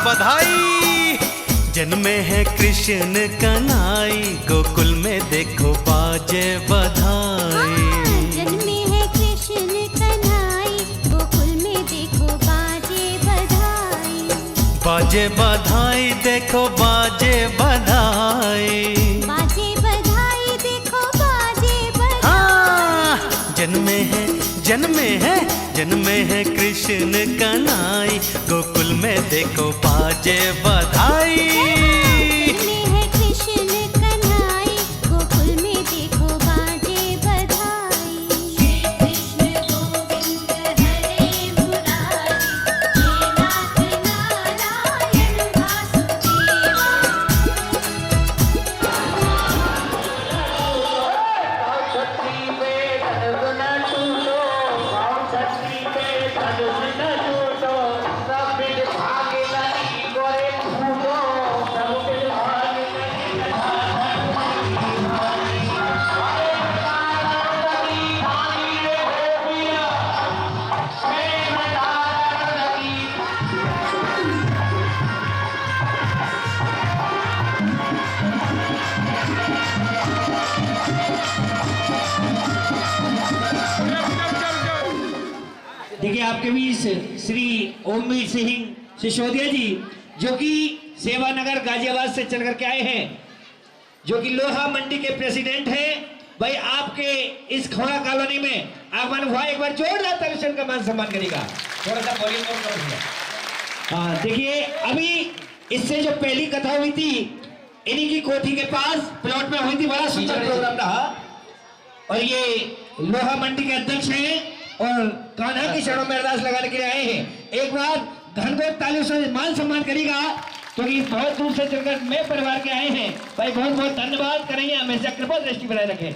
बधाई। जन्मे हैं कृष्ण कन्हई, गोकुल में देखो बाजे बधाई। जन्मे हैं कृष्ण कन्हई, गोकुल में देखो बाजे बधाई। बाजे बधाई देखो बाजे बधाई। बाजे बधाई देखो बाजे बधाई। जन्मे हैं कृष्ण कन्हई, गोकुल में देखो बाजे बधाई। जन्मे हैं कृष्ण कन्हई, गोकुल में देखो बाजे बधाई। श्री कृष्ण गोविंद हरे मुरारी, हे नाथ नारायण वासुदेवा। देखिए आपके बीच श्री ओमवीर सिंह सिसोदिया जी, जो कि सेवानगर गाजियाबाद से चल करके आए हैं, जो कि लोहा मंडी के प्रेसिडेंट हैं। भाई आपके इस खोड़ा कॉलोनी में आगमन हुआ, एक बार जोरदार तालियों का मान सम्मान करेगा। थोड़ा सा वॉल्यूम कम करो। हाँ देखिए, अभी इससे जो पहली कथा हुई थी इन्हीं की कोठी के पास प्लॉट में हुई थी, बड़ा सुंदर प्रोग्राम रहा। और ये लोहा मंडी के अध्यक्ष हैं और कान्हा की शरणों में अरदास लगाने के लिए आए हैं। एक बार घनघोर तालियों से मान सम्मान करेगा, क्योंकि बहुत दूर से चलकर मैं परिवार के आए हैं। भाई बहुत बहुत धन्यवाद करेंगे, हमेशा कृपा दृष्टि बनाए रखें।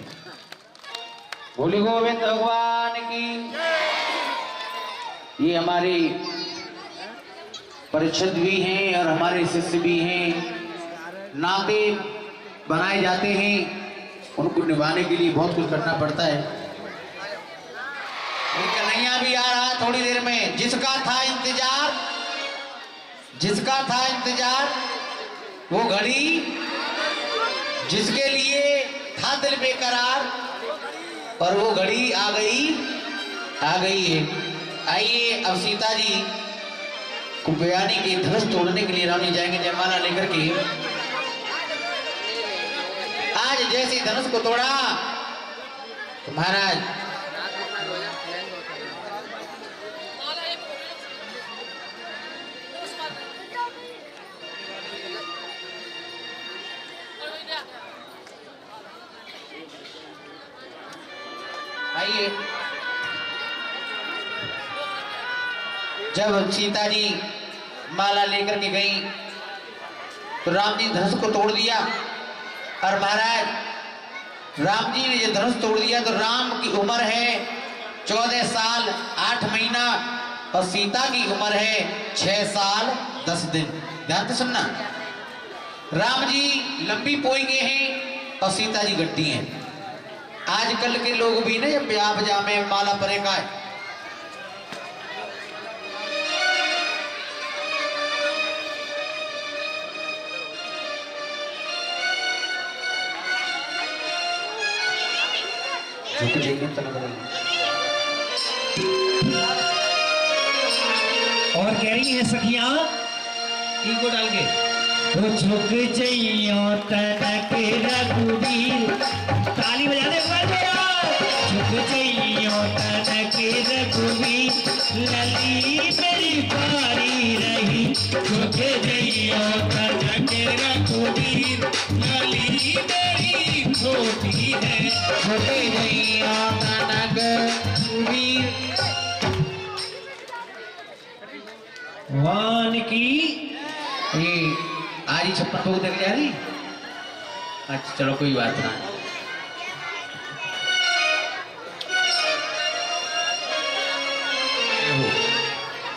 बोली गोविंद भगवान की। ये हमारे परिषद भी हैं और हमारे शिष्य भी हैं, नाते बनाए जाते हैं, उनको निभाने के लिए बहुत कुछ करना पड़ता है। कन्हैया भी आ रहा थोड़ी देर में, जिसका था इंतजार वो घड़ी, जिसके लिए था दिल बेकरार, और वो घड़ी आ गई है। आइए अब सीता जी को बयानी के धनुष तोड़ने के लिए रानी जाएंगे जयमाला लेकर के। आज जैसे धनुष को तोड़ा तो महाराज आइए, जब सीता जी माला लेकर के गई तो राम जी धनुष को तोड़ दिया। और महाराज राम जी ने ये धनुष तोड़ दिया तो राम की उम्र है 14 साल 8 महीना और सीता की उम्र है 6 साल 10 दिन। ध्यान से सुनना, राम जी लंबी पोई के हैं और सीता जी गट्टी हैं। आजकल के लोग भी ना ब्याह पजामे माला परे का है। और कह रही है सखियां इनको डाल के, तो झुक जइयो तनक रघुवीर, ताली बजा दे झुक जइयो तनक रघुवीर, लली मेरी पारी रही। झुक जइयो तनक रघुवीर, लली मेरी छोटी है। झुक जइयो तनक रघुवीर। भगवान की ये आरी 56 भोग तक जा रही। अच्छा चलो कोई बात ना।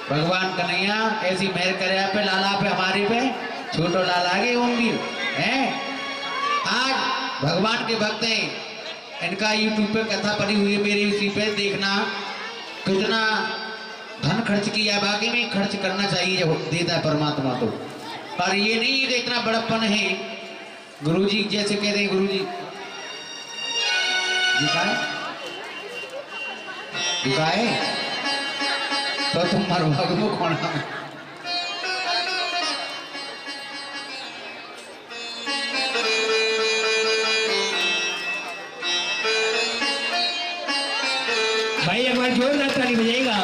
भगवान कन्हैया ऐसी मेहर करे आप पे, लाला पे, हमारे पे, छोटो लाला के ओमवीर हैं। आज भगवान के भक्त हैं, इनका यूट्यूब पे कथा पड़ी हुई है मेरी, उसी पे देखना कितना धन खर्च किया, बाकी में खर्च करना चाहिए जब देता है परमात्मा तो। पर ये नहीं है कि इतना बड़प्पन है। गुरुजी जैसे कहते हैं, गुरुजी दिखाए तो तुम मरवाओ वो कौन है? भाई एक बार जोरदार ताली बजाएगा।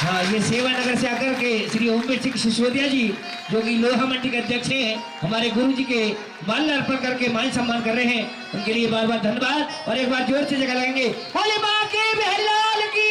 हाँ, ये सेवा नगर से आकर के श्री ओमवीर सिंह सिसोदिया जी, जो कि लोहा मंडी के अध्यक्ष हैं, हमारे गुरु जी के माल्य अर्पण करके मान सम्मान कर रहे हैं। उनके लिए बार बार धन्यवाद। और एक बार जोर से जगह लगाएंगे, बोले मां के बहलाल की।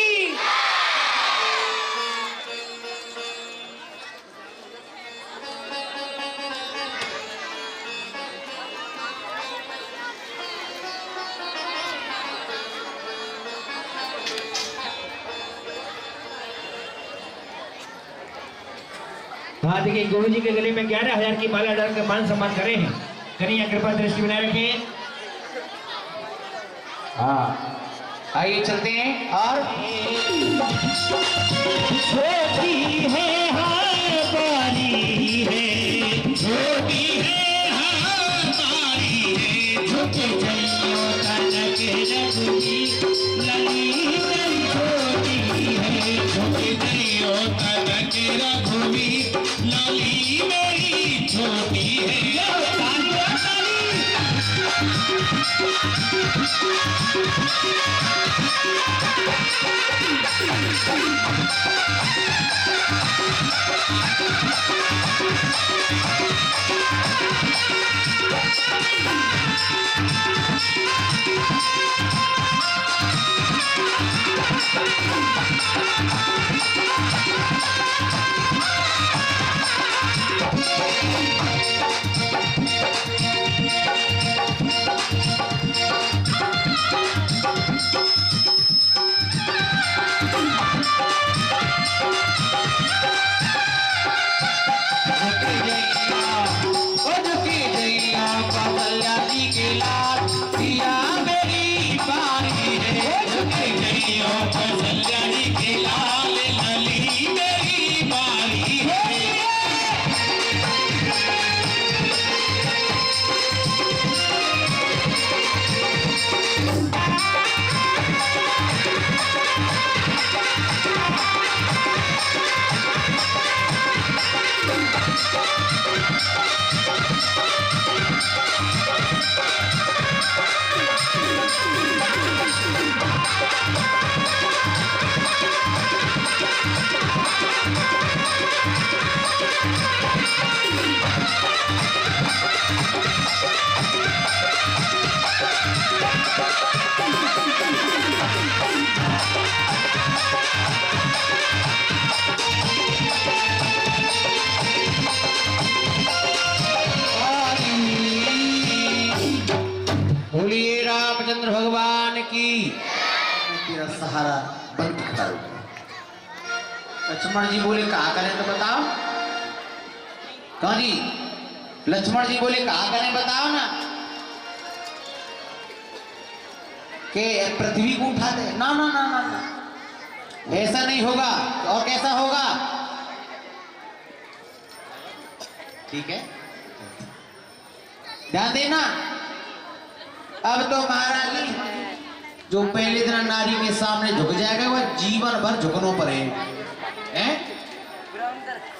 हाँ देखिए, गुरु जी के गले में 11,000 की माला डाल कर मान सम्मान करे हैं। करिए कृपा दृष्टि बनाए रखें। हाँ, आइए चलते हैं। और छोटी है हमारी है, छोटी है हमारी है, झुक जाइयो तनक रघुवी लली मेरी छोटी है, झुक जाइयो तनक रघुवी लली मेरी छोटी है। बोलिए रामचंद्र भगवान की। तेरा सहारा बन के खड़ा हो गया। लक्ष्मण जी बोले कहा करें तो बताओ। कहा जी? लक्ष्मण जी बोले कहा करें बताओ ना। कि पृथ्वी को उठा दे। ना ना ना ना ना, ऐसा नहीं होगा। और कैसा होगा? ठीक है, ध्यान देना। अब तो महाराज जी जो पहले दिन नारी के सामने झुक जाएगा वह जीवन भर झुकनों पर है?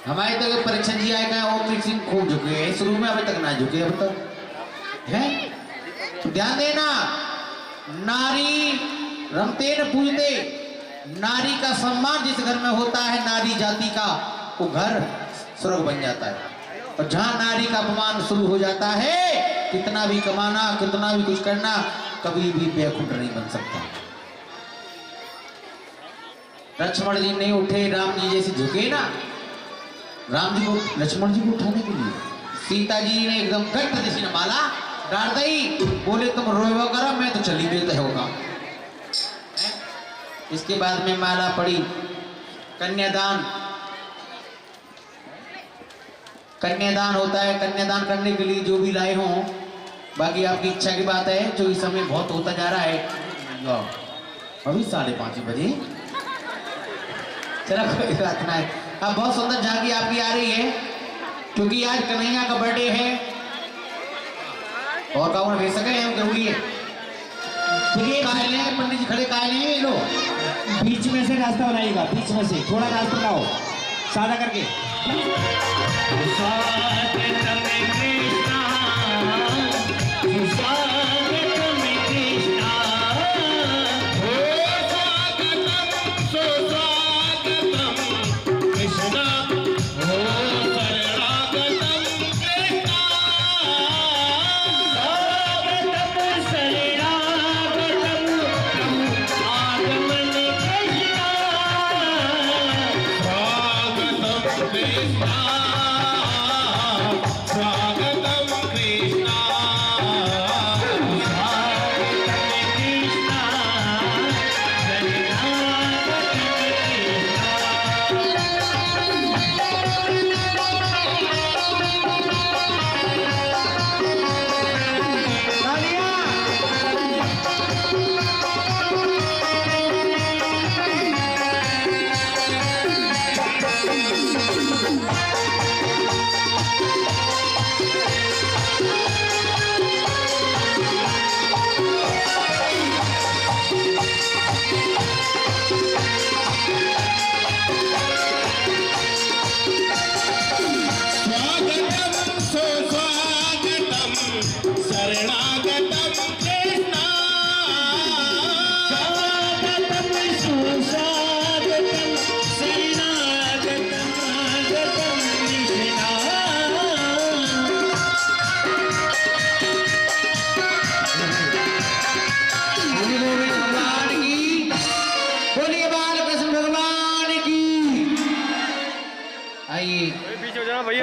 हमारे तो परीक्षा जी आएगा, ओमवीर सिंह खूब झुके हैं शुरू में, अभी तक ना झुके अब तक है। तो ध्यान देना, नारी रमते न पूजते। नारी का सम्मान जिस घर में होता है नारी जाति का, वो घर स्वर्ग बन जाता है। और जहां नारी का अपमान शुरू हो जाता है, कितना भी कमाना, कितना भी कुछ करना, कभी भी बैकुंठ नहीं बन सकता। लक्ष्मण जी नहीं उठे, राम जी जैसे झुके ना, राम जी को लक्ष्मण जी को उठाने के लिए सीता जी ने एकदम गट जैसी माला डाल दी। बोले तुम रोवा करो, मैं तो चली बेता होगा। इसके बाद में माला पड़ी। कन्यादान, कन्यादान होता है। कन्यादान करने के लिए जो भी लाए हों, बाकी आपकी इच्छा की बात है। जो इस समय बहुत होता जा रहा है, अभी 5:30 बजे चलो कोई बात नहीं। अब बहुत सुंदर झांकी आपकी आ रही है क्योंकि आज कन्हैया का बर्थडे है और काउंटर भेज सके हम जरूरी है। देखिए कायले पंडित जी खड़े कायले हैं ये लोग। बीच में से रास्ता बनाइएगा, बीच में से थोड़ा रास्ता बनाओ सादा करके।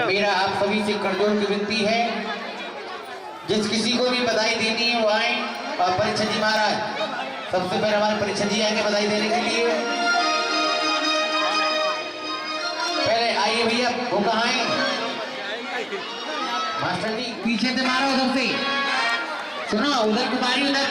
मेरा आप सभी से करजोर की विनती है, जिस किसी को भी बधाई देनी है वो आए। और परीक्षा जी महाराज सबसे पहले हमारे परीक्षा जी आएंगे बधाई देने के लिए। पहले आइए भैया, वो कहाँ है मास्टर जी? पीछे से मारो उधर से। सुनो उधर कुमारी उधर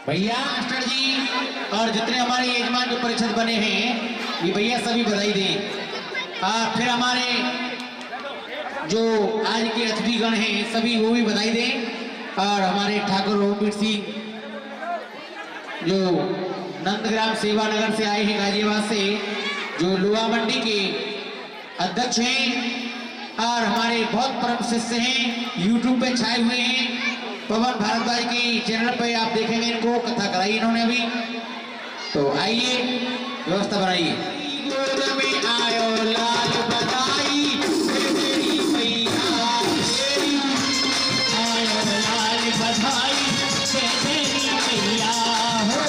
भैया मास्टर जी और जितने हमारे यजमान जो परिषद बने हैं ये भैया सभी बधाई दें। फिर हमारे जो आज के अतिथिगण हैं सभी वो भी बधाई दें। और हमारे ठाकुर ओमवीर सिंह जो नंदग्राम सेवा नगर से आए हैं गाजियाबाद से, जो लोहा मंडी के अध्यक्ष हैं और हमारे बहुत परम शिष्य हैं, यूट्यूब पे छाए हुए हैं। पवन भारद्वाज की चैनल पे आप देखेंगे इनको, कथा कराई इन्होंने अभी। तो आइए व्यवस्था बनाइए। गोद में आयो लाल बधाई तेरी मैया, आयो लाल बधाई तेरी मैया हो,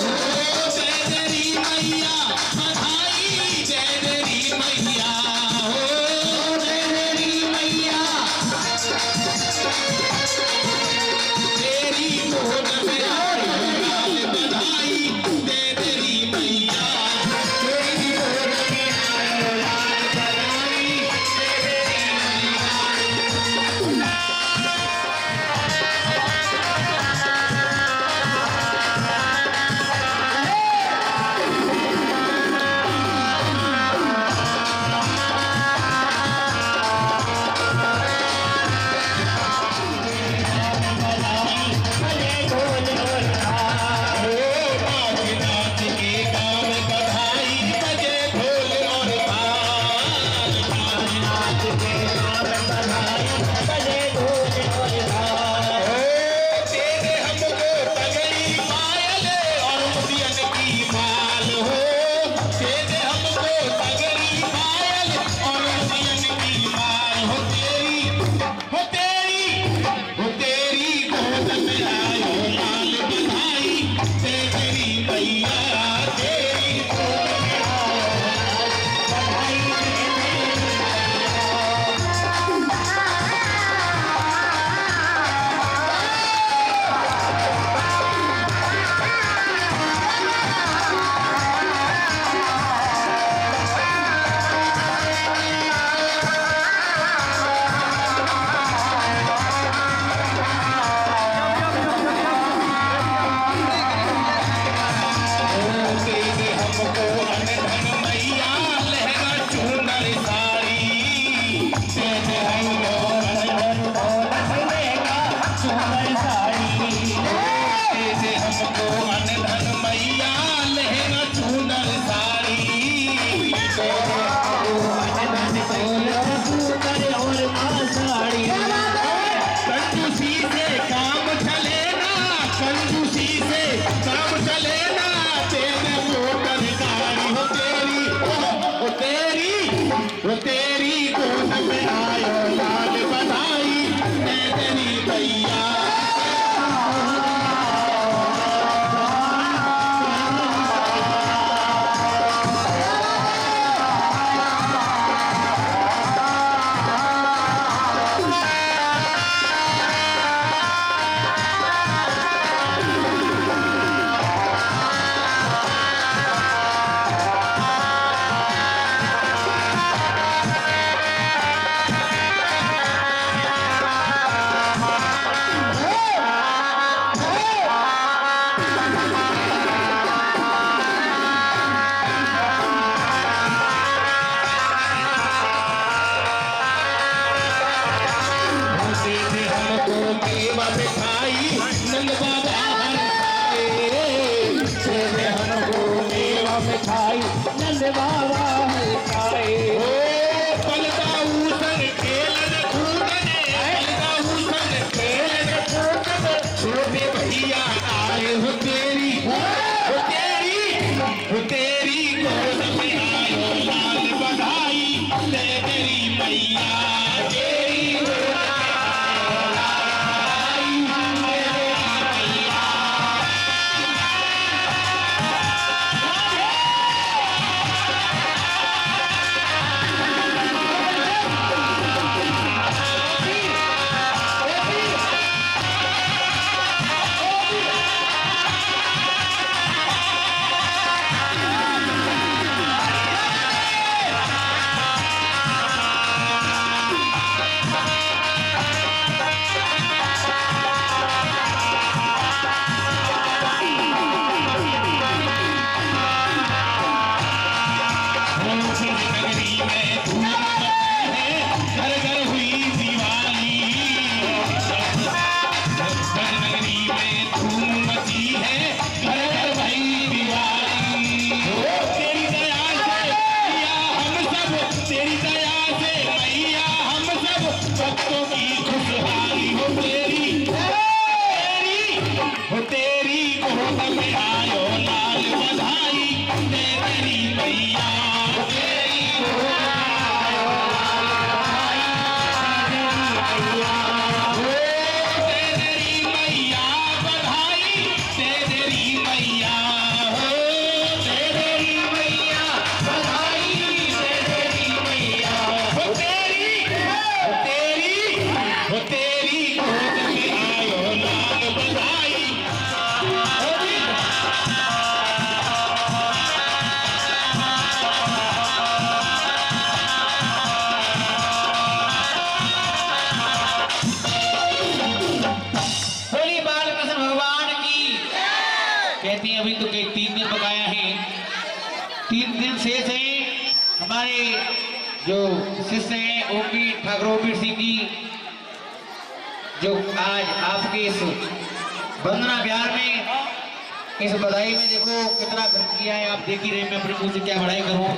तेरी मैया बधाई तेरी मैया हो, तेरी मैया तेरी गोद में आयो लाल बधाई तेरी मैया, तेरी गोद में आयो लाल बधाई तेरी मैया। ओपी ठाकुर ओपी सिंह जी, जो आज आपके इस वंदना बिहार में, इस बधाई में देखो कितना खर्च किया है। आप देख ही रहे, मैं अपने मुंह से क्या बधाई करूं।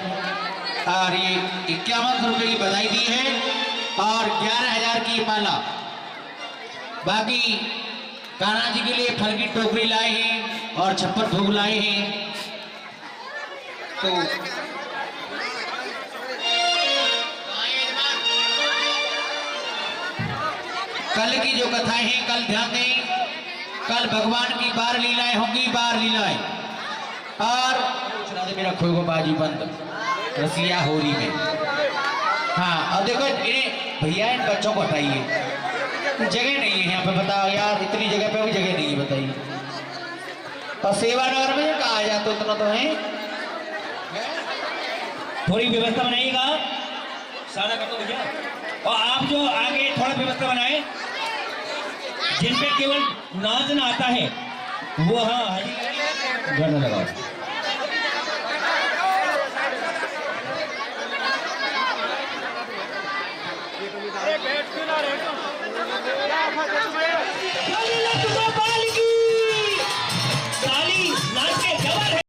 और ये 51 रुपए की बधाई दी है और 11,000 की माला। बाकी कान्हा जी के लिए फल की टोकरी लाए हैं और 56 भोग लाए हैं। तो कल की जो कथाएं हैं, कल ध्यान दें, कल भगवान की बार लीलाएं होंगी, बार लीलाएं। और मेरा खोए को बाजी बंद रसिया होरी में। हाँ, और देखो इन्हें भैया इन बच्चों को हटाइए, जगह नहीं है यहाँ पे। बताओ यार, इतनी जगह पे भी जगह नहीं है, बताइए। और सेवानगर में कहा जाए तो इतना तो है, थोड़ी व्यवस्था बनाइएगा, सारा कर दो भैया। और आप जो आगे थोड़ा व्यवस्था बनाए, जिन पे केवल नाचना आता है वो, हाँ गाना लगाओ। नाच के जवान है।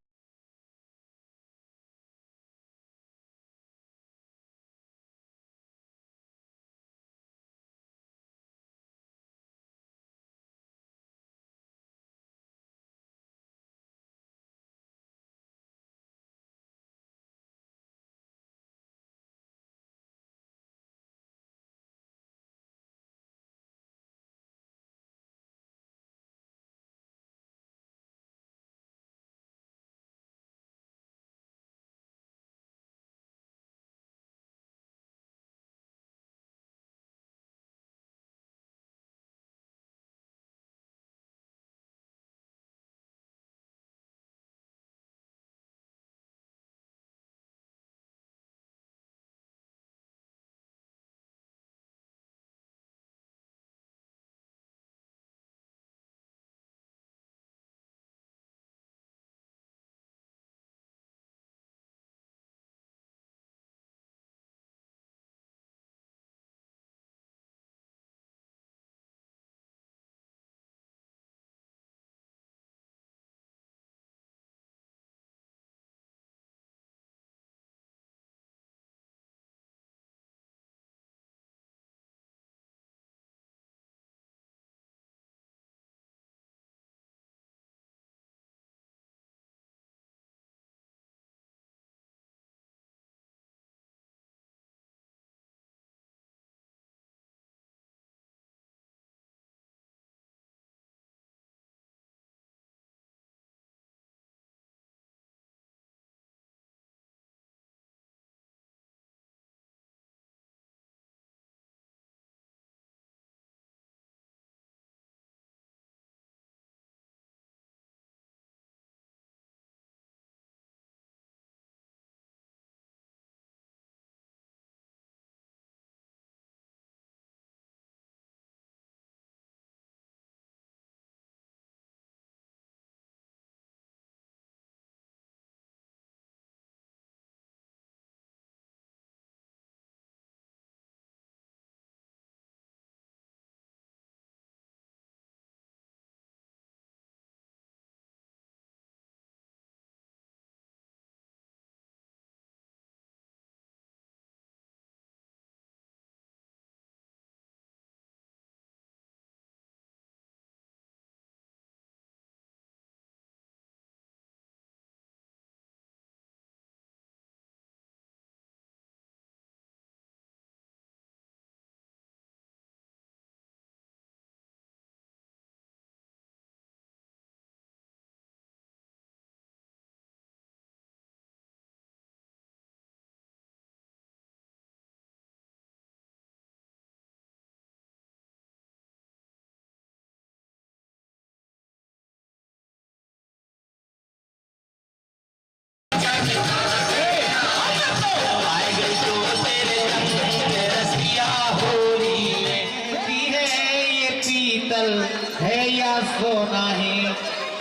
है या सोना है,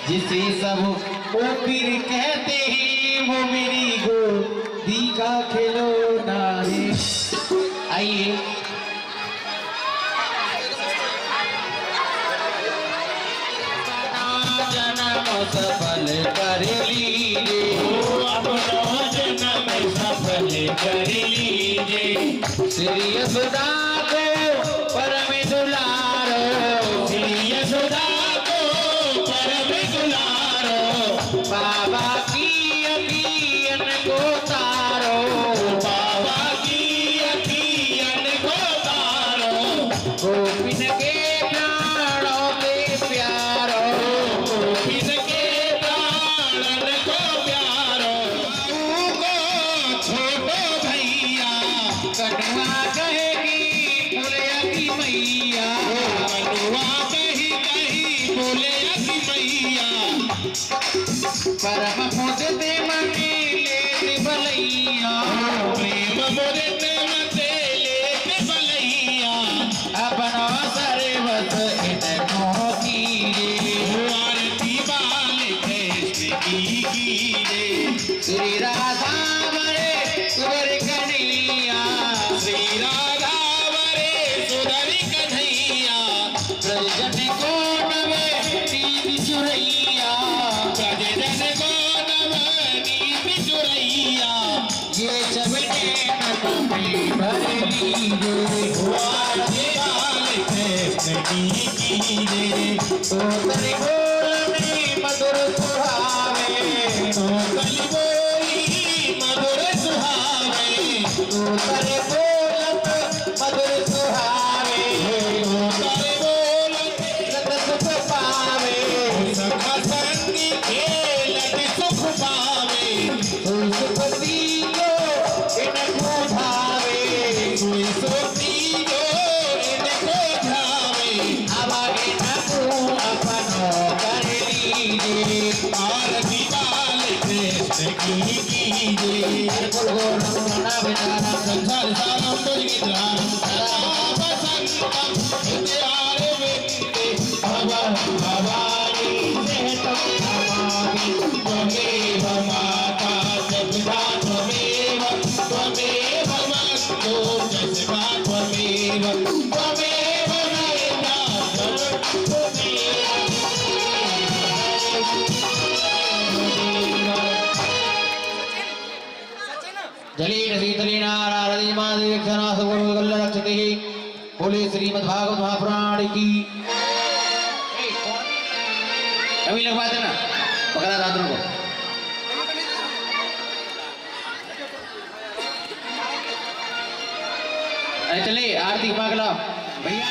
जिसे सब ओपीर कहते हैं, वो मेरी गोदी का खिलौना है। आइए। जन्म सफल कर लीजिए, अपना जन्म सफल कर लीजिए। श्री यशोदा को परम दुलारो, श्री यशोदा को परम दुलारो। बाबा की अखियन को तारो, बाबा की अखियन को तारो। गोपिन के प्राणों के प्यारो, गोपिन के प्राणन को प्यारो। बाबू को छोटो भैया कनुआ कहेगी बोले की मैया, कनुआ कही कही बोले अति मैया। परम पूजते मने लेते भलैया, प्रेम बोलते मते लेते भलैया। अपना सर्वत इनको कीजिए, आरती बाल कृष्ण की कीजिए। श्री राधा मरे सुवर कन्हैया, श्री राधा वरे सुधरी कन्हैया। ब्रजजन को नवे दीन चुरैया, ब्रजजन को नवनीत चुरैया। ये सब नैन भर लीजिए, आरती बाल कृष्ण की कीजिए। तो तेरे बोलने मधुर सुहावे, तो कल बोली मधुर सुहावे। तो तेरे बोलत मधुर सुहावे, तो कल बोलत लत सुख पावे, सखा संग खेलत सुख पावे। सुखती को इनको भावे, सुई सोती जो इनको ध्यावे। अब आगे नकू अपनो कर लीजिए, आरती बाल कृष्ण की कीजिए। संसार सारम दुर्गिद्राम सदा बसंतम हृदयारे विद्ये। भवन भवानी सहतम नमामि। त्वमेव माता च पिता त्वमेव, त्वमेव वक्तो च शिवा त्वमेव, त्वमेव नेता जलीन शीतलीनाराधि मादेक्षणा सुगुरुगल्लक्षते। बोले श्रीमद्भागवत महापुराण की। अभी लगवा देना, पकड़ा रात्रों को। अरे चले आरती पागला भैया।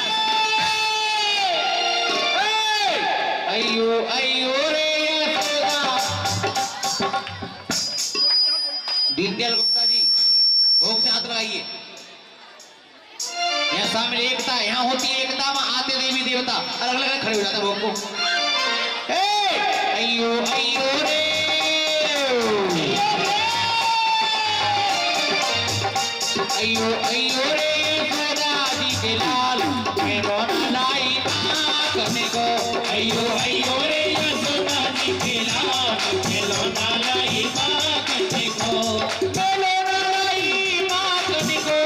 अयो अयो रे यशोदा। दीनदयाल गुप्ता जी भोग से हाथ लगाइए। यहाँ सामने एकता, यहाँ होती है एकता, वहां आते देवी देवता अलग अलग खड़े हो जाते हैं भोग को। अयो अयो रे, अयो अयो रे यशोदा जी के लाल, मैं रोना लाई माँ करने को। अयो अयो रे यशोदा जी के लाल, खिलौना लाई माँ करने को। बेलोरा लाई माँ करने को,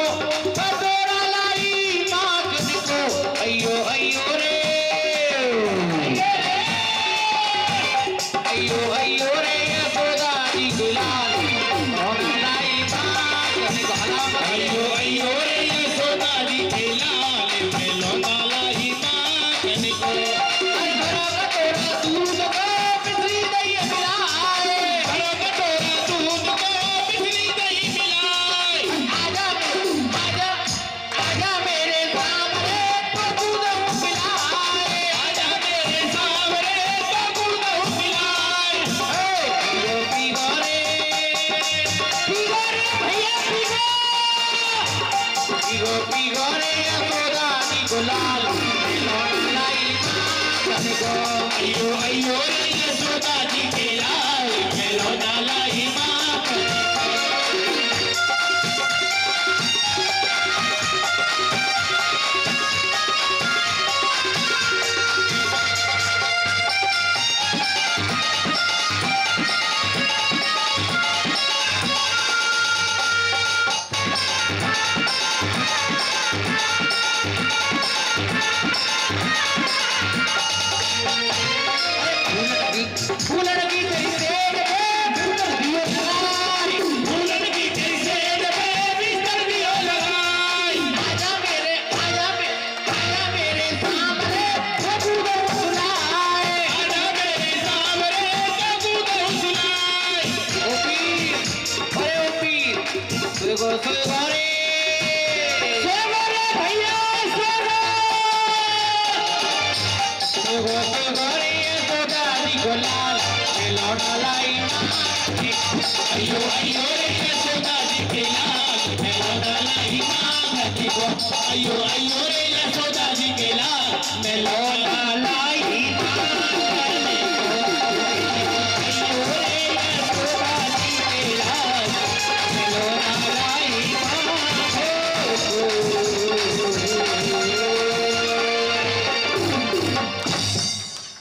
बटोरा लाई माँ करने को। अयो अयो रे, अयो अयो रे यशोदा जी के लाल, रोना लाई माँ करने को। हला अयो अयो रे यशोदा जी के लाल, खिलौना लाई माँ करने को। दूध को पिछली दही मिलाए, हरा कटोरा दूध को बिजली दही मिलाए। आजा आजा आजा मेरे सामने तो दूध मिलाए, आजा मेरे सामने तो दूध मिलाए। पीगो रे भैया पीगो, पीगो रे यशोदा जी को लाल, लाई माँ को। अयो अयो रे यशोदा जी के लाल, खिलौना लाई माँ करने को।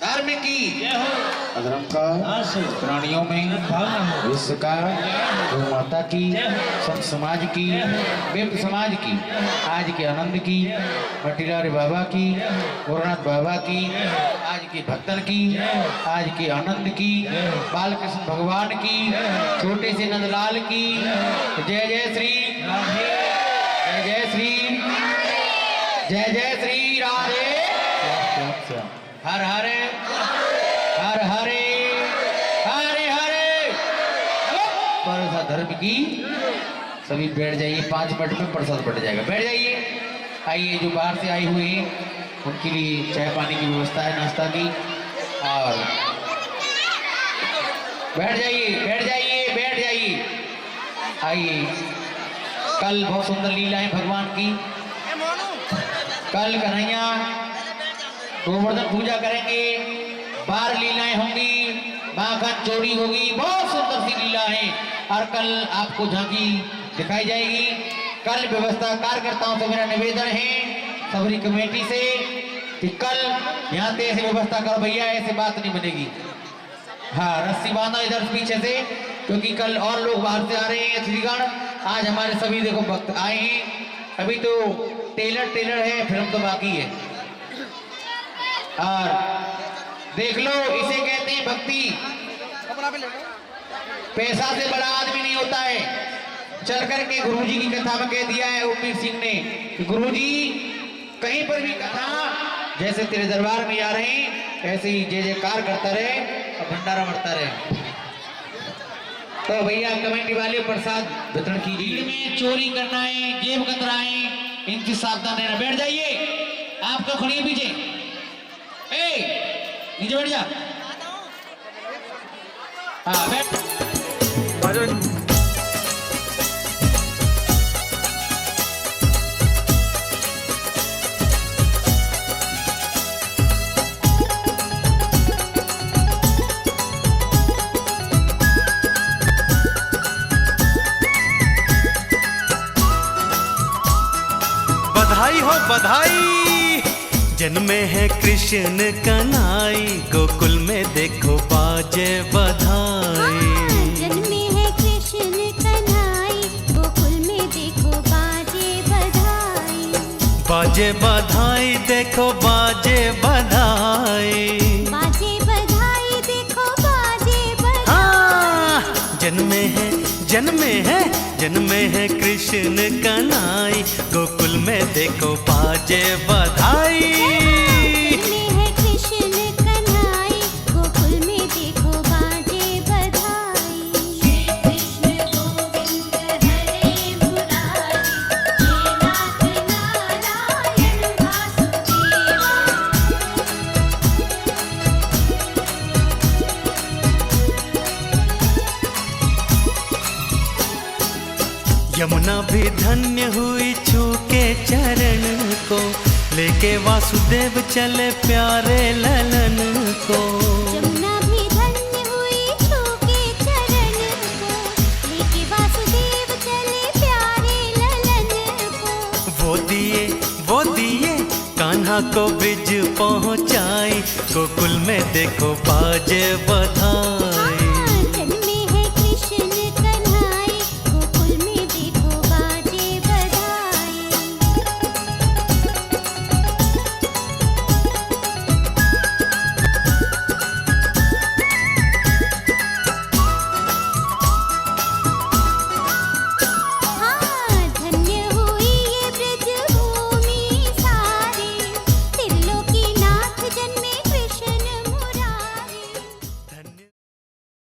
धर्म की अधर्म का प्राणियों में विश्व का गौ माता की संत समाज की व्यक्त समाज की आज के आनंद की भट्टीलाल बाबा की गोरखनाथ बाबा की आज के भक्तन की आज के आनंद की बालकृष्ण भगवान की छोटे से नंदलाल की जय जय श्री जय जय श्री जय जय श्री राधे हर हरे हर हरे हरे हरे प्रसाद धर्म की सभी बैठ जाइए 5 मिनट में प्रसाद बढ़ जाएगा बैठ जाइए आइए जो बाहर से आए हुए हैं उनके लिए चाय पानी की व्यवस्था है नाश्ता की और बैठ जाइए बैठ जाइए बैठ जाइए आइए कल बहुत सुंदर लीला है भगवान की कल कन्हैया गोवर्धन पूजा करेंगे 12 लीलाएं होंगी माखन चोरी होगी बहुत सुंदर सी लीला है और कल आपको झांकी दिखाई जाएगी कल व्यवस्था कार्यकर्ताओं से मेरा निवेदन है सबरी कमेटी से कि कल यहाँ से ऐसी व्यवस्था करो भैया ऐसे बात नहीं बनेगी हाँ रस्सी बांधो इधर पीछे से क्योंकि कल और लोग बाहर से आ रहे हैं श्रीगण आज हमारे सभी देखो भक्त आए हैं अभी तो टेलर है फिल्म तो बाकी है और देख लो इसे कहते हैं भक्ति पैसा से बड़ा आदमी नहीं होता है चल करके गुरुजी की कथा में कह दिया है उम्मीद सिंह ने कि गुरुजी कहीं पर भी कथा जैसे तेरे दरबार में आ रहे हैं ऐसे ही जय जयकार करता रहे और भंडारा बढ़ता रहे तो भैया कमेटी वाले प्रसाद वितरण कीजिए भीड़ में चोरी करना है जेब कतराए इनसे सावधान रहना बैठ जाइए आपका खड़िए पीछे नीचे बैठ जा हाँ बैठ बधाई हो बधाई जन्मे है कृष्ण कन्हई गोकुल में देखो बाजे बधाई जन्मे है कृष्ण कन्हई गोकुल में देखो बाजे बधाई बाजे बधाई देखो बाजे बधाई बाजे बधाई देखो बाजे बधाई हाँ जन्मे है कृष्ण कन्हई गोकुल में देखो बाजे बधाई जन्मे है कृष्ण कन्हई गोकुल में देखो बाजे बधाई श्री कृष्ण गोविंद हरे मुरारी हे नाथ नारायण वासुदेवा यमुना भी धन्य हुई छू के चरण को लेके वासुदेव चले प्यारे ललन को यमुना भी धन्य हुई छू के चरण को लेके वासुदेव चले प्यारे ललन को वो दिए कान्हा को ब्रिज पहुंचाई गोकुल में देखो बाजे बधाई